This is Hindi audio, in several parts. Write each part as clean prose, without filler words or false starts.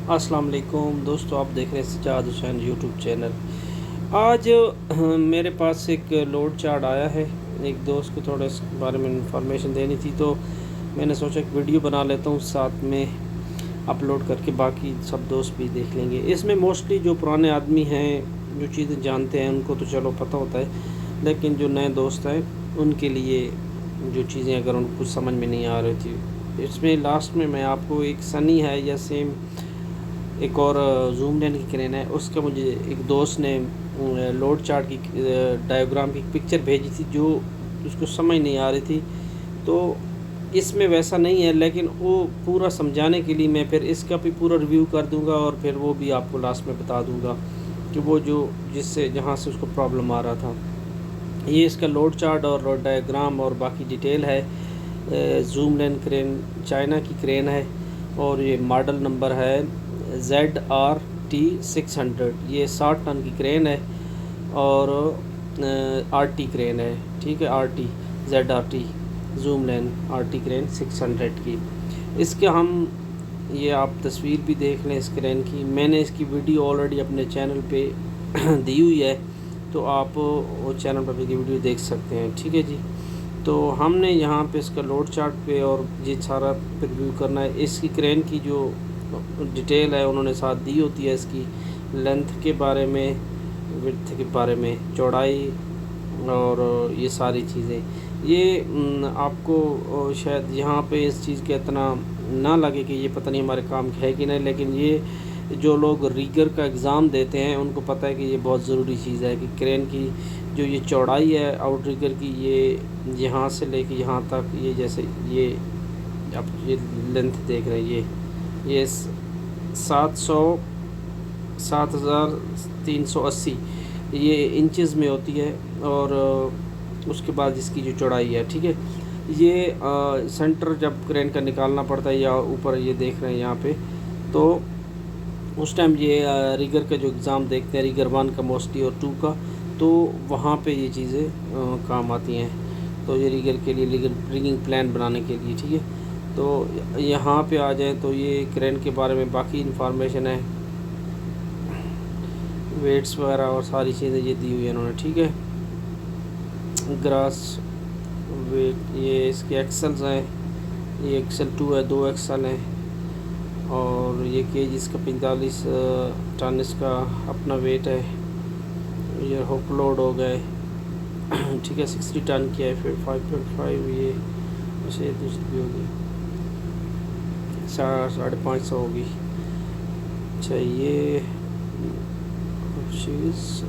अस्सलाम वालेकुम दोस्तों, आप देख रहे हैं सज्जाद हुसैन यूट्यूब चैनल। आज मेरे पास एक लोड चार्ट आया है। एक दोस्त को थोड़ा इस बारे में इंफॉर्मेशन देनी थी, तो मैंने सोचा एक वीडियो बना लेता हूँ, साथ में अपलोड करके बाकी सब दोस्त भी देख लेंगे। इसमें मोस्टली जो पुराने आदमी हैं, जो चीज़ें जानते हैं, उनको तो चलो पता होता है, लेकिन जो नए दोस्त हैं उनके लिए जो चीज़ें अगर उनको कुछ समझ में नहीं आ रही थी, इसमें लास्ट में मैं आपको एक सनी है या सेम एक और जूम लेन की क्रेन है, उसका मुझे एक दोस्त ने लोड चार्ट की डायग्राम की पिक्चर भेजी थी, जो उसको समझ नहीं आ रही थी। तो इसमें वैसा नहीं है, लेकिन वो पूरा समझाने के लिए मैं फिर इसका भी पूरा रिव्यू कर दूंगा और फिर वो भी आपको लास्ट में बता दूंगा कि वो जो जिससे जहाँ से उसको प्रॉब्लम आ रहा था। ये इसका लोड चार्ट और लोड डायग्राम और बाकी डिटेल है। जूम लेन क्रेन चाइना की क्रेन है और ये मॉडल नंबर है ZRT 600। ये 60 टन की क्रेन है और RT क्रेन है, ठीक है। RT ZRT जूम लेन RT क्रेन 600 की। इसके हम ये आप तस्वीर भी देख लें इस क्रेन की। मैंने इसकी वीडियो ऑलरेडी अपने चैनल पे दी हुई है, तो आप वो चैनल पर भी वीडियो देख सकते हैं, ठीक है जी। तो हमने यहाँ पे इसका लोड चार्ट पे और ये सारा रिव्यू करना है। इसकी क्रेन की जो डिटेल है उन्होंने साथ दी होती है, इसकी लेंथ के बारे में, विड्थ के बारे में, चौड़ाई और ये सारी चीज़ें। ये आपको शायद यहाँ पे इस चीज़ का इतना ना लगे कि ये पता नहीं हमारे काम है कि नहीं, लेकिन ये जो लोग रीगर का एग्ज़ाम देते हैं उनको पता है कि ये बहुत ज़रूरी चीज़ है कि क्रेन की जो ये चौड़ाई है आउट रिगर की, ये यहाँ से लेके यहाँ तक, ये जैसे ये आप ये लेंथ देख रहे हैं, ये 7,380 ये इंचज़ में होती है। और उसके बाद इसकी जो चौड़ाई है, ठीक है। ये सेंटर जब क्रेन का निकालना पड़ता है या ऊपर ये देख रहे हैं यहाँ पे, तो उस टाइम ये रिगर का जो एग्ज़ाम देखते हैं, रिगर 1 का मोस्टली और 2 का, तो वहाँ पे ये चीज़ें काम आती हैं। तो ये रिगर के लिए रिगिंग प्लान बनाने के लिए, ठीक है। तो यहाँ पे आ जाए तो ये क्रेन के बारे में बाकी इन्फॉर्मेशन है, वेट्स वगैरह और सारी चीज़ें ये दी हुई है इन्होंने, ठीक है। ग्रास वेट, ये इसके एक्सल्स हैं, ये एक्सल 2 है, 2 एक्सल हैं। और ये केज इसका 45 टन इसका अपना वेट है। ये हुक लोड हो गए, ठीक है, 60 टन की है। फिर 5.5 ये वैसे दूसरी भी होगी, 550 होगी। अच्छा, ये चीज़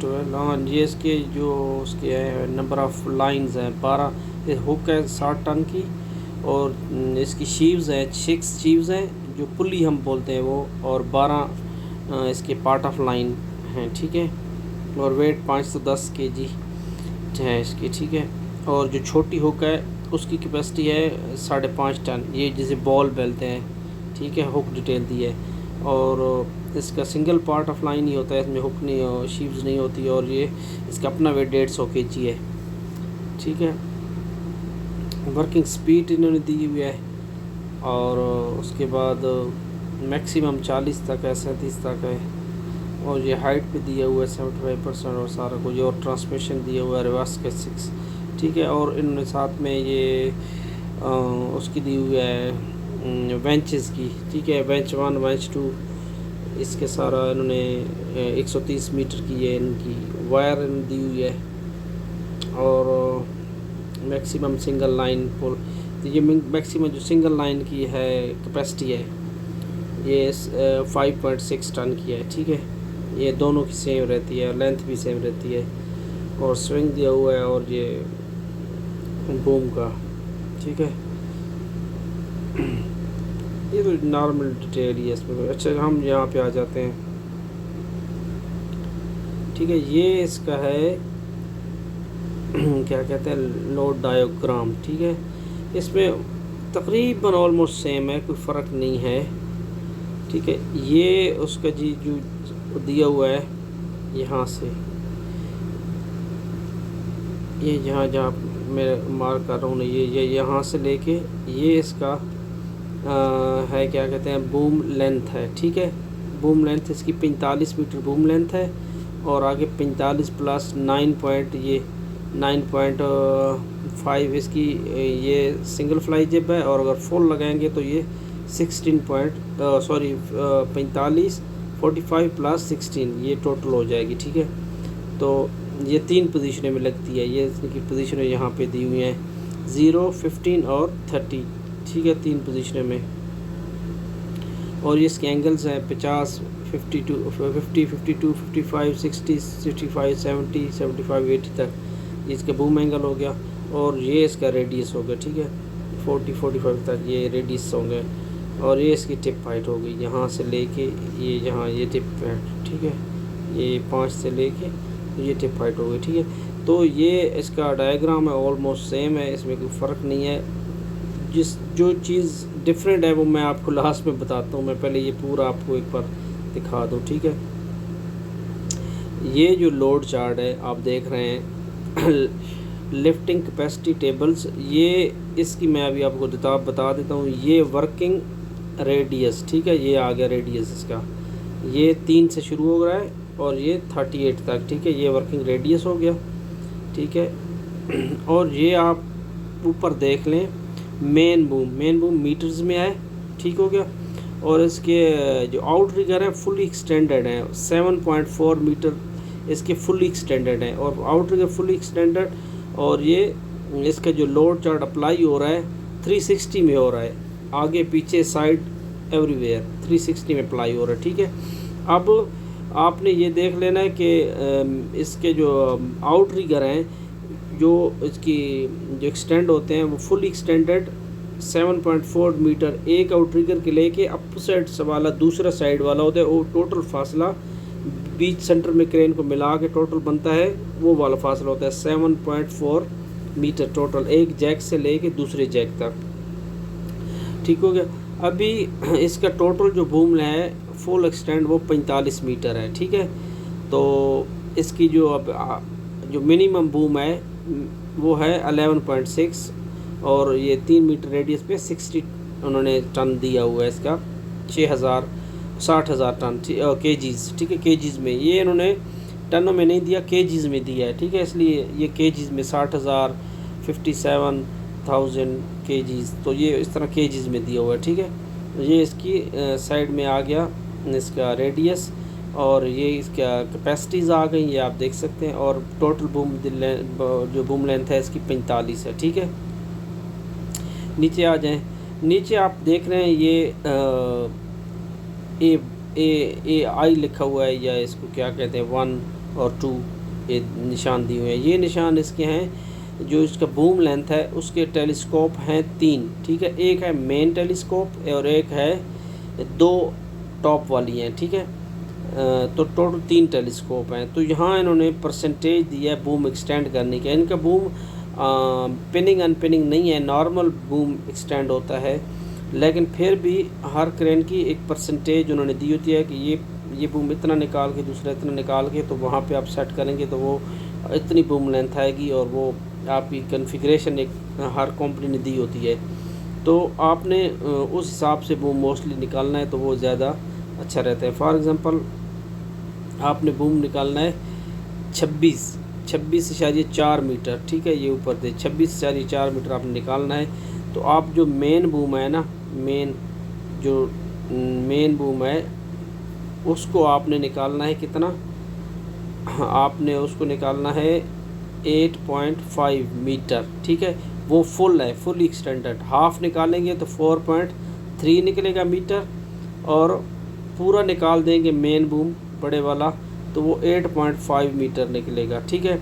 12, हाँ, ये इसके जो उसके है नंबर ऑफ़ लाइंस हैं 12। ये हुक है 60 टन की और इसकी शीव्स हैं 6 शीव्स हैं, जो पुली हम बोलते हैं वो, और 12 इसके पार्ट ऑफ लाइन हैं, ठीक है। और वेट 510 kg है इसकी, ठीक है। और जो छोटी हुक है उसकी कैपेसिटी है 5.5 टन, ये जिसे बॉल बोलते हैं, ठीक है। हुक डिटेल दी है। और इसका सिंगल पार्ट ऑफ लाइन ही होता है, इसमें हुक नहीं और शीव्स नहीं होती। और ये इसका अपना वेट 150 kg है, ठीक है। वर्किंग स्पीड इन्होंने दी हुई है। और उसके बाद मैक्सिमम 40 तक है, 37 तक है। और ये हाइट पे दिया हुआ है 75% और सारा कुछ। और ट्रांसमिशन दिया हुआ है रिवर्स के 6, ठीक है। और इन्होंने साथ में ये उसकी दी हुई है बेंचेस की, ठीक है। बेंच 1 बेंच 2 इसके सारा इन्होंने 130 मीटर की है इनकी वायर दी हुई है। और मैक्सिमम सिंगल लाइन पुल, तो ये मैक्सिमम जो सिंगल लाइन की है कैपेसिटी है ये 5.6 टन की है, ठीक है। ये दोनों की सेम रहती है, लेंथ भी सेम रहती है। और स्विंग दिया हुआ है और ये बूम का, ठीक है। ये तो नॉर्मल डिटेल ही है इसमें। अच्छा, हम यहाँ पे आ जाते हैं, ठीक है। ये इसका है क्या कहते हैं, लोड डायग्राम, ठीक है। इसमें तकरीबन ऑलमोस्ट सेम है, कोई फ़र्क नहीं है, ठीक है। ये उसका जी जो दिया हुआ है यहाँ से, ये जहाँ जहाँ मैं मार्क कर रहा हूँ ना, ये यहाँ से लेके ये इसका है, क्या कहते हैं, बूम लेंथ है, ठीक है। बूम लेंथ इसकी 45 मीटर बूम लेंथ है, और आगे 45 प्लस 9 पॉइंट, ये 9.5 इसकी ये सिंगल फ्लाई जिब है, और अगर फुल लगाएंगे तो ये 16 पॉइंट 45 45 प्लस 16 ये टोटल हो जाएगी, ठीक है। तो ये 3 पोजीशनें में लगती है, ये इसकी पोजीशनें यहाँ पे दी हुई हैं 0, 15 और 30, ठीक है, 3 पोजीशनें में। और ये इसके एंगल्स हैं 50, 52, 50, 52, 55, 60, 65, 70, 75, 80 तक ये इसका बूम एंगल हो गया। और ये इसका रेडियस हो गया, ठीक है, 40, 45 तक ये रेडियस होंगे। और ये इसकी टिप हाइट हो गई, यहाँ से लेके ये यहाँ ये टिप हाइट, ठीक है, ये 5 से लेके ये टिप हाइट हो गई, ठीक है। तो ये इसका डायग्राम है, ऑलमोस्ट सेम है, इसमें कोई फ़र्क नहीं है। जो चीज़ डिफरेंट है वो मैं आपको लास्ट में बताता हूँ, मैं पहले ये पूरा आपको एक बार दिखा दूँ, ठीक है। ये जो लोड चार्ट है आप देख रहे हैं लिफ्टिंग कैपेसिटी टेबल्स, ये इसकी मैं अभी आपको बता देता हूँ। ये वर्किंग रेडियस, ठीक है, ये आ गया रेडियस इसका, ये 3 से शुरू हो रहा है और ये 38 तक, ठीक है, ये वर्किंग रेडियस हो गया, ठीक है। और ये आप ऊपर देख लें मेन बूम मीटर्स में है, ठीक हो गया। और इसके जो आउट रिगर है फुली एक्सटेंडेड है, 7.4 मीटर इसके फुली एक्सटेंडेड है, और आउट रिगर फुली एक्सटेंडेड। और ये इसका जो लोड चार्ट अप्लाई हो रहा है 360 में हो रहा है, आगे पीछे साइड एवरीवेयर 360 में अप्लाई हो रहा है, ठीक है। अब आपने ये देख लेना है कि इसके जो आउट रिगर हैं जो इसकी जो एक्सटेंड होते हैं वो फुल एक्सटेंडेड 7.4 मीटर एक आउट रिगर के लेके अपोजिट वाला दूसरा साइड वाला होता है, वो टोटल फासला बीच सेंटर में क्रेन को मिला के टोटल बनता है, वो वाला फासला होता है 7.4 मीटर टोटल, एक जैक से लेके दूसरे जैक तक, ठीक हो गया। अभी इसका टोटल जो बूम है फुल एक्सटेंड वो 45 मीटर है, ठीक है। तो इसकी जो अब जो मिनिमम बूम है वो है 11.6, और ये 3 मीटर रेडियस पे 60 उन्होंने टन दिया हुआ है इसका, 60,000 टन केजीज़, ठीक है, केजीज़ में, ये इन्होंने टनों में नहीं दिया, केजीज़ में दिया है, ठीक है, इसलिए ये केजीज़ में 60,000 57,000 केजीज़, तो ये इस तरह केजीज़ में दिया हुआ है, ठीक है। ये इसकी साइड में आ गया इसका रेडियस, और ये इसका कैपेसिटीज़ आ गई, ये आप देख सकते हैं। और टोटल जो बूम लेंथ है इसकी 45 है, ठीक है। नीचे आ जाएं, नीचे आप देख रहे हैं ये ए आई लिखा हुआ है, या इसको क्या कहते हैं 1 और 2 ये निशान दिए हुए हैं। ये निशान इसके हैं जो इसका बूम लेंथ है उसके टेलीस्कोप हैं 3, ठीक है, एक है मेन टेलीस्कोप और एक है 2 टॉप वाली हैं, ठीक है। तो टोटल 3 टेलीस्कोप हैं। तो यहाँ इन्होंने परसेंटेज दिया है बूम एक्सटेंड करने का। इनका बूम पिनिंग अनपिनिंग नहीं है, नॉर्मल बूम एक्सटेंड होता है, लेकिन फिर भी हर क्रेन की एक परसेंटेज उन्होंने दी होती है कि ये बूम इतना निकाल के दूसरा इतना निकाल के, तो वहाँ पे आप सेट करेंगे तो वो इतनी बूम लेंथ आएगी, और वो आपकी कॉन्फ़िगरेशन एक हर कंपनी ने दी होती है। तो आपने उस हिसाब से बूम मोस्टली निकालना है, तो वो ज़्यादा अच्छा रहता है। फॉर एग्ज़ाम्पल आपने बूम निकालना है 26.4 मीटर, ठीक है, ये ऊपर दे 26.4 मीटर आपने निकालना है। तो आप जो मेन बूम है ना, मेन बूम है उसको आपने निकालना है कितना, आपने उसको निकालना है 8.5 मीटर, ठीक है, वो फुल है, फुल एक्सटेंडेड। हाफ निकालेंगे तो 4.3 निकलेगा मीटर, और पूरा निकाल देंगे मेन बूम बड़े वाला तो वो 8.5 मीटर निकलेगा, ठीक है।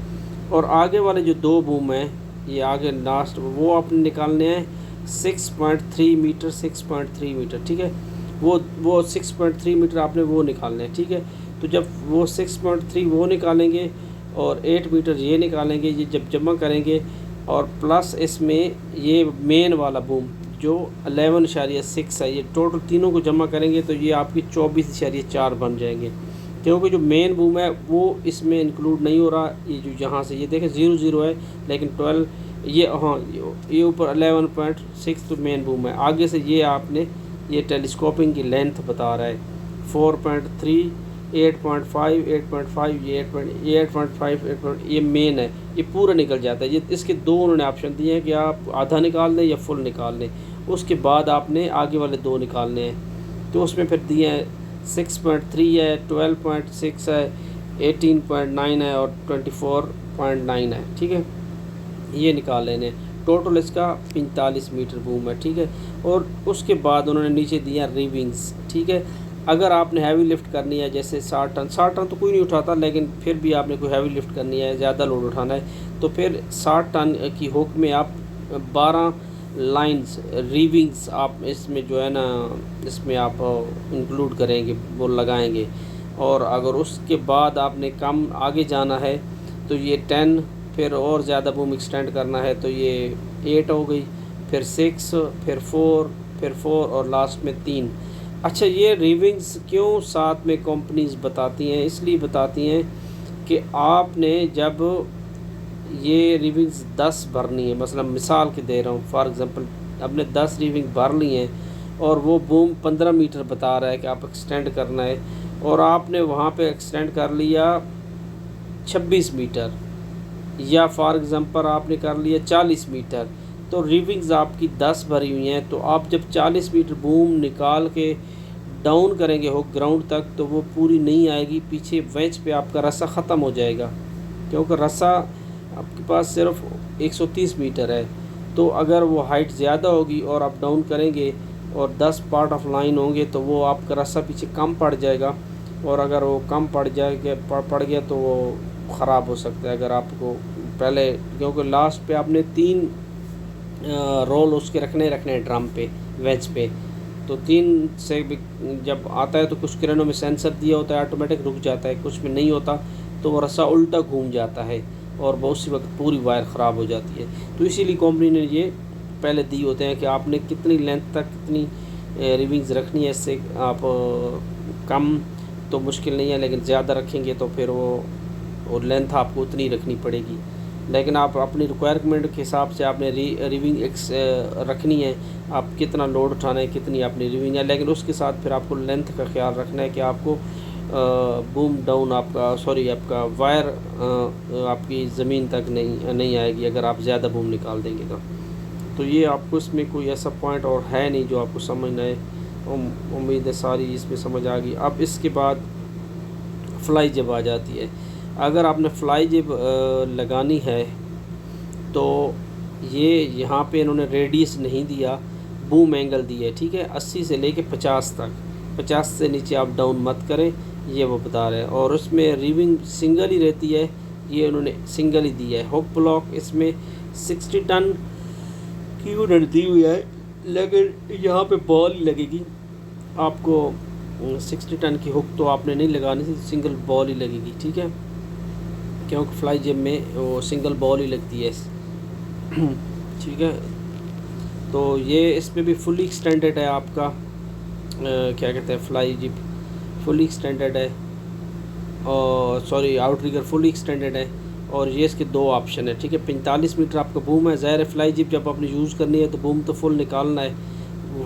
और आगे वाले जो 2 बूम हैं, ये आगे लास्ट वो आपने निकालने हैं 6.3 मीटर, 6.3 मीटर, ठीक है, वो 6.3 मीटर आपने वो निकालने हैं, ठीक है। तो जब वो 6.3 वो निकालेंगे और 8 मीटर ये निकालेंगे, ये जब जमा करेंगे और प्लस इसमें ये मेन वाला बूम जो 11.6 है, ये टोटल तीनों को जमा करेंगे तो ये आपकी 24.4 बन जाएंगे, क्योंकि जो मेन बूम है वो इसमें इंक्लूड नहीं हो रहा। ये जो यहाँ से ये देखें 0 0 है, लेकिन 12 ये हाँ, ये ऊपर 11.6 तो मेन बूम है। आगे से ये आपने ये टेलीस्कोपिंग की लेंथ बता रहा है 4.3, 8.5, 8.5, ये 8.5, 8. ये मेन है, ये पूरा निकल जाता है। ये इसके दो उन्होंने ऑप्शन दिए हैं कि आप आधा निकाल लें या फुल निकाल लें, उसके बाद आपने आगे वाले दो निकालने हैं। तो उसमें फिर दिए हैं 6.3 है, 12.6 है, 18.9 है और 24.9 है। ठीक है, ये निकाल लेने। टोटल इसका 45 मीटर बूम है। ठीक है, और उसके बाद उन्होंने नीचे दिया रिविंग्स। ठीक है, अगर आपने हैवी लिफ्ट करनी है, जैसे 60 टन तो कोई नहीं उठाता, लेकिन फिर भी आपने कोई हैवी लिफ्ट करनी है, ज़्यादा लोड उठाना है, तो फिर 60 टन की हुक में आप 12 लाइंस रिविंग्स आप इसमें जो है ना, इसमें आप इंक्लूड करेंगे, वो लगाएंगे। और अगर उसके बाद आपने कम आगे जाना है तो ये 10, फिर और ज़्यादा बूम एक्सटेंड करना है तो ये 8 हो गई, फिर 6, फिर 4, फिर 4 और लास्ट में 3। अच्छा, ये रिविंग्स क्यों साथ में कंपनीज बताती हैं? इसलिए बताती हैं कि आपने जब ये रिविंग्स 10 भरनी है, मतलब मिसाल के दे रहा हूँ, फॉर एग्ज़ाम्पल आपने 10 रिविंग भर ली हैं और वो बूम 15 मीटर बता रहा है कि आप एक्सटेंड करना है, और आपने वहाँ पे एक्सटेंड कर लिया 26 मीटर, या फॉर एग्ज़ाम्पल आपने कर लिया 40 मीटर, तो रिविंग्स आपकी 10 भरी हुई हैं, तो आप जब 40 मीटर बूम निकाल के डाउन करेंगे हो ग्राउंड तक, तो वो पूरी नहीं आएगी। पीछे वेंच पे आपका रस्सा ख़त्म हो जाएगा, क्योंकि रस्सा आपके पास सिर्फ 130 मीटर है। तो अगर वो हाइट ज़्यादा होगी और आप डाउन करेंगे और 10 पार्ट ऑफ लाइन होंगे, तो वो आपका रस्सा पीछे कम पड़ जाएगा, और अगर वो कम पड़ गया तो वो ख़राब हो सकता है। अगर आपको पहले, क्योंकि लास्ट पे आपने 3 रोल उसके रखने हैं ड्रम पे, वेज पे, तो 3 से जब आता है तो कुछ क्रेनों में सेंसर दिया होता है, ऑटोमेटिक रुक जाता है, कुछ में नहीं होता, तो वो रस्सा उल्टा घूम जाता है और बहुत सी वक्त पूरी वायर ख़राब हो जाती है। तो इसीलिए कंपनी ने ये पहले दी होते हैं कि आपने कितनी लेंथ तक कितनी रिविंग्स रखनी है। इससे आप कम तो मुश्किल नहीं है, लेकिन ज़्यादा रखेंगे तो फिर वो लेंथ आपको उतनी रखनी पड़ेगी। लेकिन आप अपनी रिक्वायरमेंट के हिसाब से आपने रिविंग रखनी है, आप कितना लोड उठाना है, कितनी अपनी रिविंग है, लेकिन उसके साथ फिर आपको लेंथ का ख्याल रखना है कि आपको बूम डाउन आपका वायर आपकी ज़मीन तक नहीं आएगी अगर आप ज़्यादा बूम निकाल देंगे तो ये आपको इसमें कोई ऐसा पॉइंट और है नहीं जो आपको समझना है। उम्मीद है सारी इसमें समझ आ गई। अब इसके बाद फ्लाई जब आ जाती है, अगर आपने फ्लाई जब लगानी है तो ये यहाँ पे इन्होंने रेडियस नहीं दिया, बूम एंगल दिया है। ठीक है, 80 से लेके 50 तक, 50 से नीचे आप डाउन मत करें, ये वो बता रहे हैं। और उसमें रिविंग सिंगल ही रहती है, ये उन्होंने सिंगल ही दिया है। हुक ब्लॉक इसमें 60 टन की उन्होंने दी हुई है, लेकिन यहाँ पे बॉल ही लगेगी आपको। 60 टन की हुक तो आपने नहीं लगानी थी, सिंगल बॉल ही लगेगी। ठीक है, क्योंकि फ्लाई जिम में वो सिंगल बॉल ही लगती है। ठीक है, तो ये इसमें भी फुली एक्सटेंडेड है आपका क्या कहते हैं, फ्लाई जिप फुली एक्सटेंडेड है, और सॉरी आउटरिगर फुली एक्सटेंडेड है। और ये इसके दो ऑप्शन है। ठीक है, 45 मीटर आपका बूम है। ज़ाहिर है फ्लाई जिप जब आपने यूज़ करनी है तो बूम तो फुल निकालना है,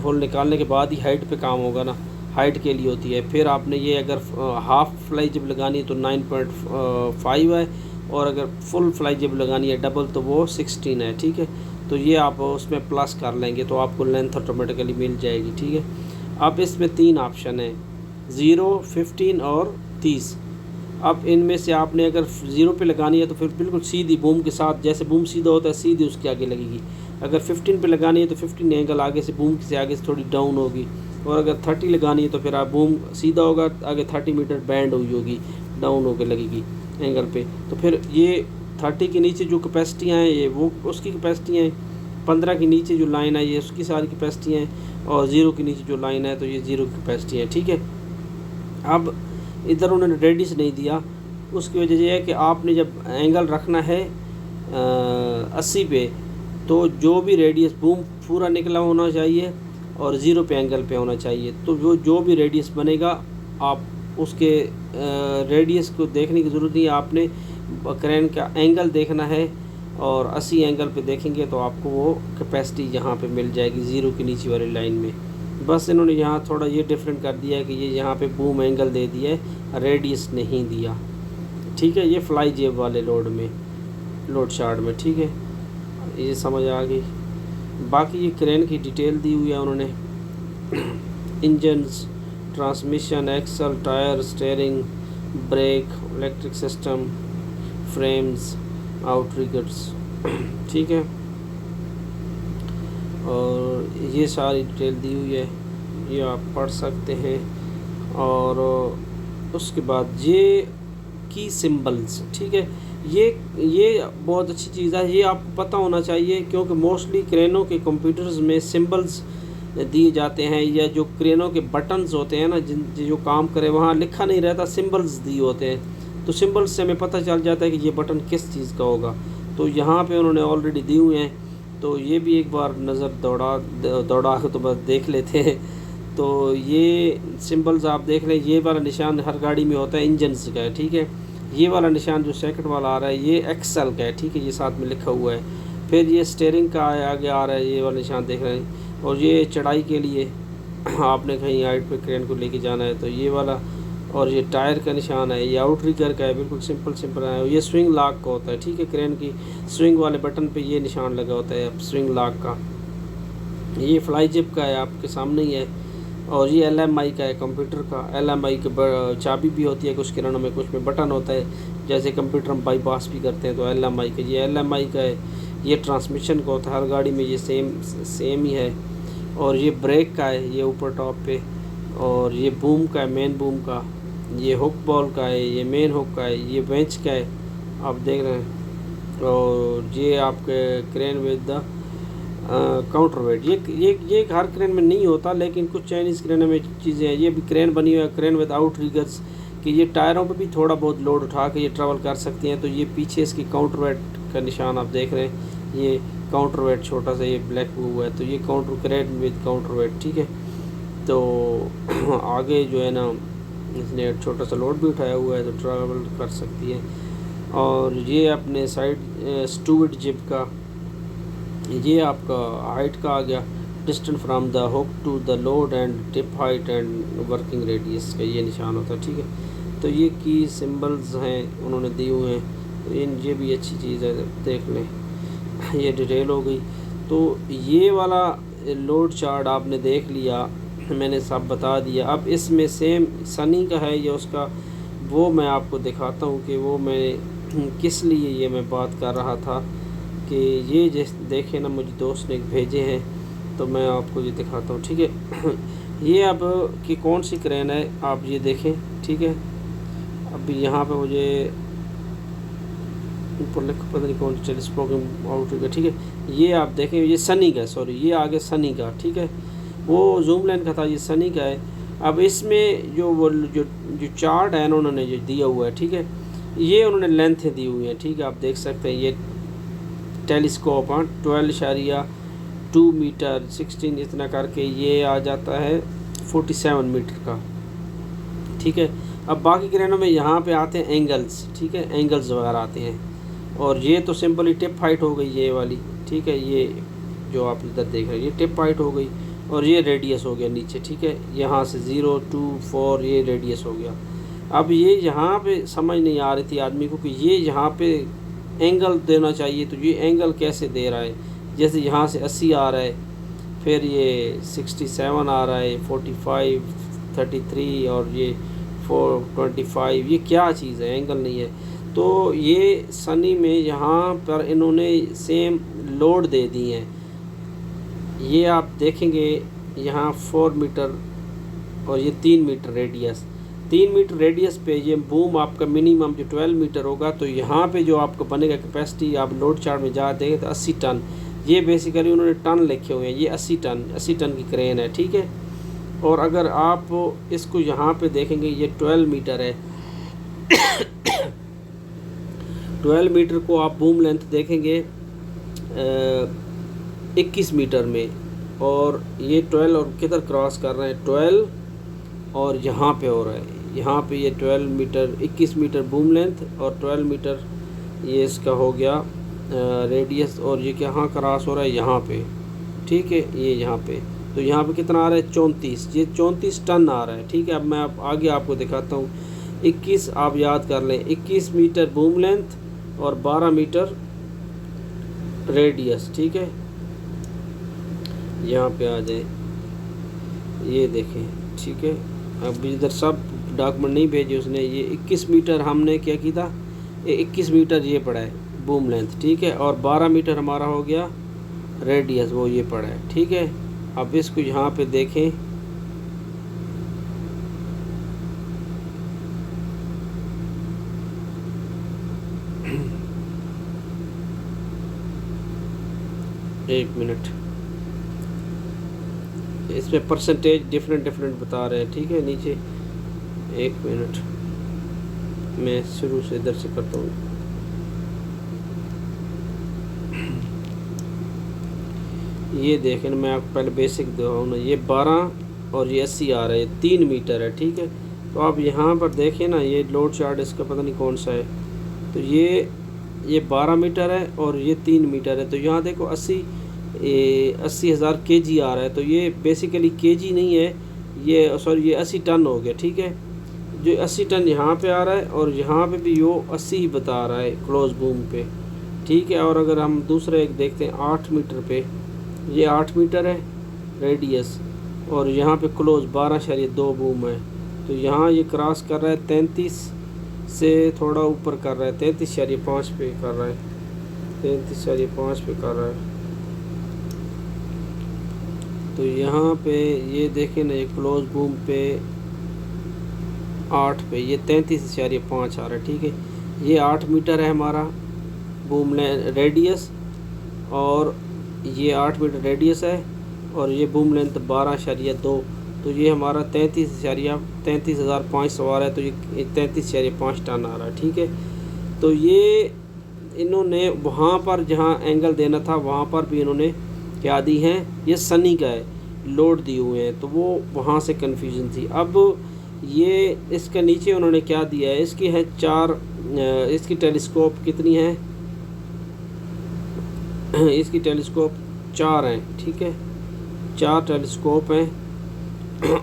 फुल निकालने के बाद ही हाइट पे काम होगा ना, हाइट के लिए होती है। फिर आपने ये अगर हाफ़ फ्लाई जिप लगानी है तो 9.5 है, और अगर फुल फ्लाई जिप लगानी है डबल तो वो 16 है। ठीक है, तो ये आप उसमें प्लस कर लेंगे तो आपको लेंथ ऑटोमेटिकली मिल जाएगी। ठीक है, अब इसमें 3 ऑप्शन है, 0, 15 और 30। अब इनमें से आपने अगर 0 पे लगानी है तो फिर बिल्कुल सीधी बूम के साथ, जैसे बूम सीधा होता है सीधी उसके आगे लगेगी। अगर 15 पे लगानी है तो 15 एंगल आगे से बूम से आगे से थोड़ी डाउन होगी, और अगर 30 लगानी है तो फिर आप बूम सीधा होगा, आगे 30 मीटर बैंड हुई होगी, डाउन होकर लगेगी एंगल पे। तो फिर ये 30 के नीचे जो कैपेसिटियाँ हैं ये वो उसकी कैपेसिटियाँ हैं, 15 के नीचे जो लाइन है ये उसकी सारी कैपेसिटी हैं, और 0 के नीचे जो लाइन है तो ये 0 की कैपेसिटी है। ठीक है, अब इधर उन्होंने रेडियस नहीं दिया, उसकी वजह ये है कि आपने जब एंगल रखना है 80 पे, तो जो भी रेडियस बूम पूरा निकला होना चाहिए और 0 पे एंगल पे होना चाहिए। तो वो जो भी रेडियस बनेगा आप उसके रेडियस को देखने की ज़रूरत नहीं है, आपने क्रेन का एंगल देखना है और 80 एंगल पे देखेंगे तो आपको वो कैपेसिटी यहाँ पे मिल जाएगी 0 के नीचे वाली लाइन में। बस इन्होंने यहाँ थोड़ा ये डिफरेंट कर दिया है कि ये यहाँ पे बूम एंगल दे दिया है, रेडियस नहीं दिया। ठीक है, ये फ्लाई जेब वाले लोड चार्ट में। ठीक है, ये समझ आ गई। बाकी ये क्रेन की डिटेल दी हुई है उन्होंने, engines, transmission, axle, tyre, steering, brake, electric system, frames, outriggers. ठीक है, और ये सारी डिटेल दी हुई है, ये आप पढ़ सकते हैं। और उसके बाद ये की सिंबल्स, ठीक है, ये बहुत अच्छी चीज़ है, ये आपको पता होना चाहिए क्योंकि मोस्टली क्रेनों के कंप्यूटर्स में सिंबल्स दिए जाते हैं, या जो क्रेनों के बटन्स होते हैं ना, जो काम करे वहाँ लिखा नहीं रहता, सिंबल्स दिए होते हैं। तो सिंबल्स से हमें पता चल जाता है कि ये बटन किस चीज़ का होगा। तो यहाँ पे उन्होंने ऑलरेडी दिए हुए हैं, तो ये भी एक बार नज़र दौड़ा के तो बस देख लेते हैं। तो ये सिंबल्स आप देख लें, ये वाला निशान हर गाड़ी में होता है, इंजन्स का है। ठीक है, ये वाला निशान जो सेकंड वाला आ रहा है ये एक्सल का है। ठीक है, ये साथ में लिखा हुआ है। फिर ये स्टीयरिंग का आगे आ रहा है, ये वाला निशान देख रहे हैं। और ये चढ़ाई के लिए आपने कहीं हाइट पे क्रेन को लेके जाना है तो ये वाला। और ये टायर का निशान है, ये आउटरिगर का है, बिल्कुल सिंपल है। ये स्विंग लॉक का होता है। ठीक है, क्रेन की स्विंग वाले बटन पे ये निशान लगा होता है स्विंग लॉक का। ये फ्लाई जिप का है, आपके सामने ही है। और ये LMI का है, कंप्यूटर का। LMI की चाबी भी होती है कुछ क्रेनों में, कुछ में बटन होता है, जैसे कंप्यूटर हम बाईपास भी करते हैं तो LMI का, ये LMI का है। ये ट्रांसमिशन का होता है, हर गाड़ी में ये सेम ही है। और ये ब्रेक का है, ये ऊपर टॉप पे। और ये बूम का है, मेन बूम का। ये हुक बॉल का है, ये मेन हुक का है। ये बेंच का है, आप देख रहे हैं। और ये आपके crane with the counter wait, ये हर क्रेन में नहीं होता, लेकिन कुछ चाइनीज़ क्रेन में चीज़ें हैं। ये भी क्रेन बनी हुई है, क्रेन विद आउट रिगर्स, कि ये टायरों पे भी थोड़ा बहुत लोड उठा के ये ट्रैवल कर सकती हैं। तो ये पीछे इसकी काउंटर वेट का निशान आप देख रहे हैं, ये काउंटर वेट छोटा सा ये ब्लैक हुआ है, तो ये counter crane with counter wait. ठीक है, तो आगे जो है ना, इसने छोटा सा लोड भी उठाया हुआ है तो ट्रैवल कर सकती है। और ये अपने साइड स्टूवर्ड जिप का, ये आपका हाइट का आ गया, distance from the hook to the load and tip height and working radius का ये निशान होता है। ठीक है, तो ये की सिंबल्स हैं उन्होंने दिए हुए हैं, तो ये भी अच्छी चीज़ है, देख लें। ये डिटेल हो गई। तो ये वाला लोड चार्ट आपने देख लिया, मैंने सब बता दिया। अब इसमें सेम सनी का है ये उसका, वो मैं आपको दिखाता हूँ कि वो मैं किस लिए ये मैं बात कर रहा था कि ये जैसे देखें ना, मुझे दोस्त ने भेजे हैं तो मैं आपको ये दिखाता हूँ। ठीक है, ये अब कि कौन सी क्रेन है आप ये देखें। ठीक है, अभी यहाँ पे मुझे ऊपर लिखो, पता नहीं कौन टेलीस्कोपिक आउटरिगर। ठीक है, ये आप देखें, ये सनी का, सॉरी ये आगे सनी का। ठीक है, वो जूम लाइन का था, ये सनी का है। अब इसमें जो चार्ट है ना उन्होंने जो दिया हुआ है, ठीक है, ये उन्होंने लेंथ दी हुई है। ठीक है, आप देख सकते हैं ये टेलीस्कोप 12.2 मीटर 16 इतना करके ये आ जाता है 47 मीटर का। ठीक है, अब बाकी क्रेनों में यहाँ पे आते हैं एंगल्स। ठीक है, एंगल्स वगैरह आते हैं। और ये तो सिंपली टिप हाइट हो गई ये वाली। ठीक है, ये जो आप इधर देख रहे हैं ये टिप हाइट हो गई, और ये रेडियस हो गया नीचे। ठीक है, यहाँ से 0 2 4 ये रेडियस हो गया। अब ये यहाँ पे समझ नहीं आ रही थी आदमी को कि ये यहाँ पे एंगल देना चाहिए, तो ये एंगल कैसे दे रहा है। जैसे यहाँ से 80 आ रहा है, फिर ये 67 आ रहा है, 45 33 और ये 425, ये क्या चीज़ है, एंगल नहीं है। तो ये सनी में यहाँ पर इन्होंने सेम लोड दे दी हैं। ये आप देखेंगे यहाँ 4 मीटर और ये 3 मीटर रेडियस, 3 मीटर रेडियस पे ये बूम आपका मिनिमम जो 12 मीटर होगा। तो यहाँ पे जो आपको बनेगा कैपेसिटी, आप लोड चार्ट में जा देंगे तो 80 टन, ये बेसिकली उन्होंने टन लिखे हुए हैं, ये 80 टन की क्रेन है। ठीक है, और अगर आप इसको यहाँ पे देखेंगे ये 12 मीटर है। 12 मीटर को आप बूम लेंथ देखेंगे 21 मीटर में, और ये 12 और किधर क्रॉस कर रहे हैं 12 और यहाँ पे हो रहा है, यहाँ पे ये 12 मीटर 21 मीटर बूम लेंथ और 12 मीटर ये इसका हो गया रेडियस, और ये कहाँ क्रॉस हो रहा है, यहाँ पे, ठीक है, ये यहाँ पे। तो यहाँ पे कितना आ रहा है, 34, ये 34 टन आ रहा है, ठीक है। अब मैं आगे आपको दिखाता हूँ। 21 आप याद कर लें, 21 मीटर बूम लेंथ और 12 मीटर रेडियस, ठीक है। यहाँ पे आ जाए, ये देखें, ठीक है। अब इधर सब डॉक्यूमेंट नहीं भेजे उसने। ये 21 मीटर हमने क्या किया था, ये 21 मीटर ये पड़ा है बूम लेंथ, ठीक है, और 12 मीटर हमारा हो गया रेडियस, वो ये पड़ा है, ठीक है। अब इसको यहाँ पे देखें, एक मिनट, इसमें परसेंटेज डिफरेंट बता रहे हैं, ठीक है, नीचे। एक मिनट, मैं शुरू से इधर से करता हूँ। ये देखें, मैं आपको पहले बेसिक दिखाऊँ ना, ये 12 और ये 80 आ रहा है, 3 मीटर है, ठीक है। तो आप यहाँ पर देखें ना, ये लोड चार्ट इसका पता नहीं कौन सा है। तो ये 12 मीटर है और ये 3 मीटर है। तो यहाँ देखो 80,000 kg आ रहा है। तो ये बेसिकली kg नहीं है, ये सॉरी, ये 80 टन हो गया, ठीक है। जो 80 टन यहाँ पे आ रहा है और यहाँ पे भी यो 80 ही बता रहा है क्लोज बूम पे, ठीक है। और अगर हम दूसरे एक देखते हैं 8 मीटर पे, ये 8 मीटर है रेडियस, और यहाँ पे क्लोज 12.2 बूम है। तो यहाँ ये क्रॉस कर रहा है 33 से थोड़ा ऊपर कर रहा है, 33.5 पे कर रहा है, 33.5 पे कर रहा है। तो यहाँ पे ये देखें ना, ये क्लोज बूम पे 8 पे ये 33.5 आ रहा है, ठीक है। ये 8 मीटर है हमारा बूम रेडियस, और ये 8 मीटर रेडियस है, और ये बूम लेंथ 12.2। तो ये हमारा 33,500 आ रहा है। तो ये 33.5 टन आ रहा है, ठीक है। तो ये इन्होंने वहाँ पर जहाँ एंगल देना था वहाँ पर भी इन्होंने क्या दी हैं, ये सनी का है, लोड दिए हुए हैं। तो वो वहाँ से कन्फ्यूजन थी। अब ये इसके नीचे उन्होंने क्या दिया है, इसकी है 4, इसकी टेलीस्कोप कितनी है, इसकी टेलीस्कोप 4 हैं, ठीक है, 4 टेलीस्कोप हैं।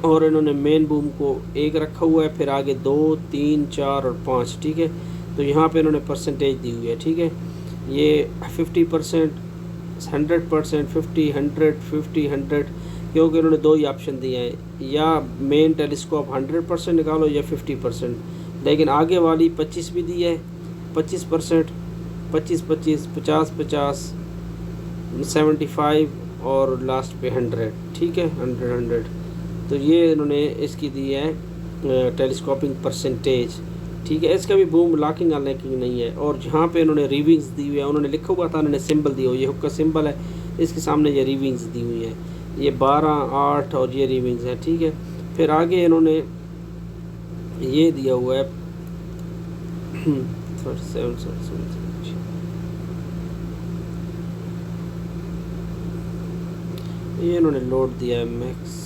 और इन्होंने मेन बूम को 1 रखा हुआ है, फिर आगे 2, 3, 4 और 5, ठीक है। तो यहाँ पे इन्होंने परसेंटेज दी हुई है, ठीक है। ये 50%, 100%, 50, 100, 50, 100, क्योंकि उन्होंने 2 ही ऑप्शन दिए हैं, या मेन टेलीस्कोप 100% निकालो या 50%। लेकिन आगे वाली 25 भी दी है, 25%, 25, 25, 50, 50, 75 और लास्ट पे 100, ठीक है, 100, 100। तो ये इन्होंने इसकी दी है टेलीस्कोपिंग परसेंटेज, ठीक है। इसका भी बूम लॉकिंग अनलॉकिंग नहीं है। और जहाँ पे इन्होंने रीविंग्स दी हुई है, उन्होंने लिखा हुआ था, उन्होंने सिंबल दिया हुआ, ये हुक का सिंबल है, इसके सामने ये रीविंग्स दी हुई है, ये 12, 8 और ये रीविंग्स है, ठीक है। फिर आगे इन्होंने ये दिया हुआ है 37, ये इन्होंने लोड दिया है मैक्स।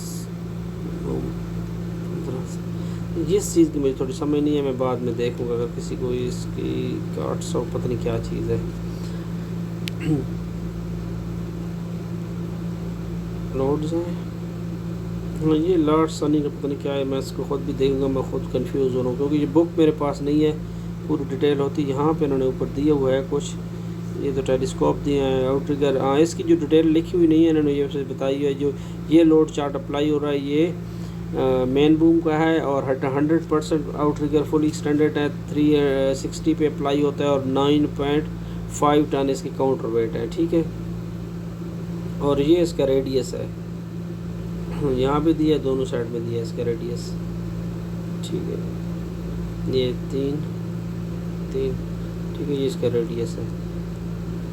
जिस चीज़ की मुझे थोड़ी समझ नहीं है, मैं बाद में देखूंगा अगर किसी को इसकी 800 पता नहीं क्या चीज़ है। लोड्स हैं, हाँ, ये लार्ड सनी का पता नहीं क्या है, मैं इसको ख़ुद भी देखूंगा, मैं ख़ुद कंफ्यूज हो रहा हूँ क्योंकि ये बुक मेरे पास नहीं है, पूरी डिटेल होती। यहाँ पे इन्होंने ऊपर दिया हुआ है कुछ, ये तो टेलीस्कोप दिए हैं, आउट्रिगर, हाँ, इसकी जो डिटेल लिखी हुई नहीं है इन्होंने ये बताई है। जो ये लोड चार्ट अप्लाई हो रहा है, ये मेन बूम का है, और 100% आउट्रिगर फुल एक्सटेंडेड है, 360 पे अप्लाई होता है, और 9.5 टन इसकी काउंटर वेट है, ठीक है। और ये इसका रेडियस है, यहाँ पे दिया, दोनों साइड में दिया इसका रेडियस, ठीक है। ये 3, ठीक है, ये इसका रेडियस है।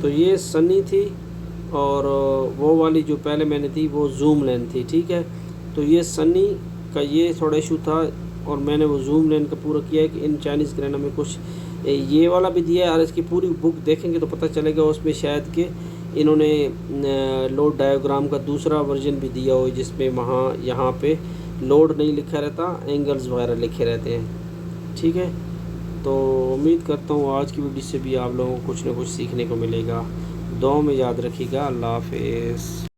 तो ये सनी थी, और वो वाली जो पहले मैंने थी वो जूम लेन थी, ठीक है। तो ये सनी का ये थोड़ा इशू था, और मैंने वो जूम लेन का पूरा किया है कि इन चाइनीज़ ग्रैना में कुछ ये वाला भी दिया है। और इसकी पूरी बुक देखेंगे तो पता चलेगा, उसमें शायद कि इन्होंने लोड डायग्राम का दूसरा वर्जन भी दिया हो, जिसमें वहाँ यहाँ पे लोड नहीं लिखा रहता, एंगल्स वगैरह लिखे रहते हैं, ठीक है। तो उम्मीद करता हूँ आज की वीडियो से भी आप लोगों को कुछ ना कुछ सीखने को मिलेगा। दुआ में याद रखिएगा। अल्लाह हाफिज़।